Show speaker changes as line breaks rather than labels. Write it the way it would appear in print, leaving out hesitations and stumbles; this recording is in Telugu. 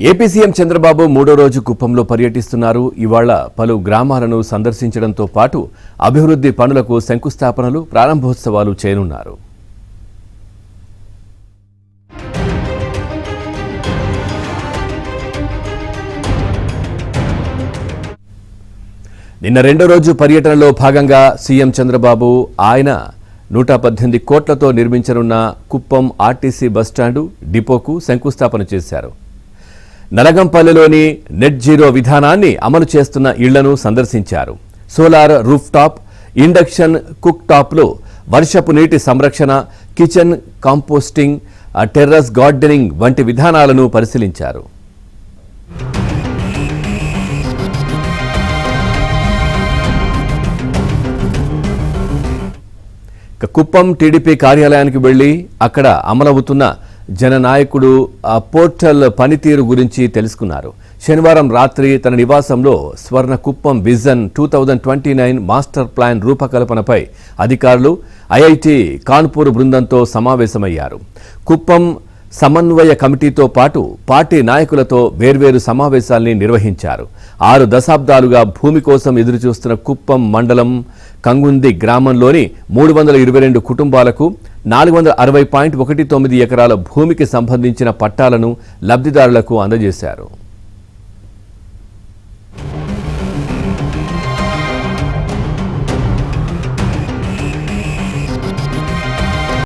ఏపీ సీఎం చంద్రబాబు మూడో రోజు కుప్పంలో పర్యటిస్తున్నారు. ఇవాళ పలు గ్రామాలను సందర్శించడంతో పాటు అభివృద్ధి పనులకు శంకుస్థాపనలు, ప్రారంభోత్సవాలు చేయనున్నారు. నిన్న రెండో రోజు పర్యటనలో భాగంగా సీఎం చంద్రబాబు ఆయన 118 కోట్లతో నిర్మించనున్న కుప్పం ఆర్టీసీ బస్టాండు డిపోకు శంకుస్థాపన చేశారు. నలగంపల్లిలోని నెట్ జీరో విధానాన్ని అమలు చేస్తున్న ఇళ్లను సందర్శించారు. Solar roof top, induction cook టాప్లో వర్షపు నీటి సంరక్షణ, కిచెన్ కాంపోస్టింగ్, టెర్రస్ గార్డెనింగ్ వంటి విధానాలను పరిశీలించారు. కుప్పం టీడీపీ కార్యాలయానికి వెళ్లి అక్కడ అమలవుతున్న జననాయకుడు పోర్టల్ పనితీరు గురించి తెలుసుకున్నారు. శనివారం రాత్రి తన నివాసంలో స్వర్ణ కుప్పం విజన్ 2029 మాస్టర్ ప్లాన్ రూపకల్పనపై అధికారులు, ఐఐటి కాన్పూర్ బృందంతో సమావేశమయ్యారు. కుప్పం సమన్వయ కమిటీతో పాటు పార్టీ నాయకులతో వేర్వేరు సమావేశాల్ని నిర్వహించారు. 6 దశాబ్దాలుగా భూమి కోసం ఎదురుచూస్తున్న కుప్పం మండలం కంగుంది గ్రామంలోని 322 కుటుంబాలకు 460.19 ఎకరాల భూమికి సంబంధించిన పట్టాలను లబ్ధిదారులకు అందజేశారు.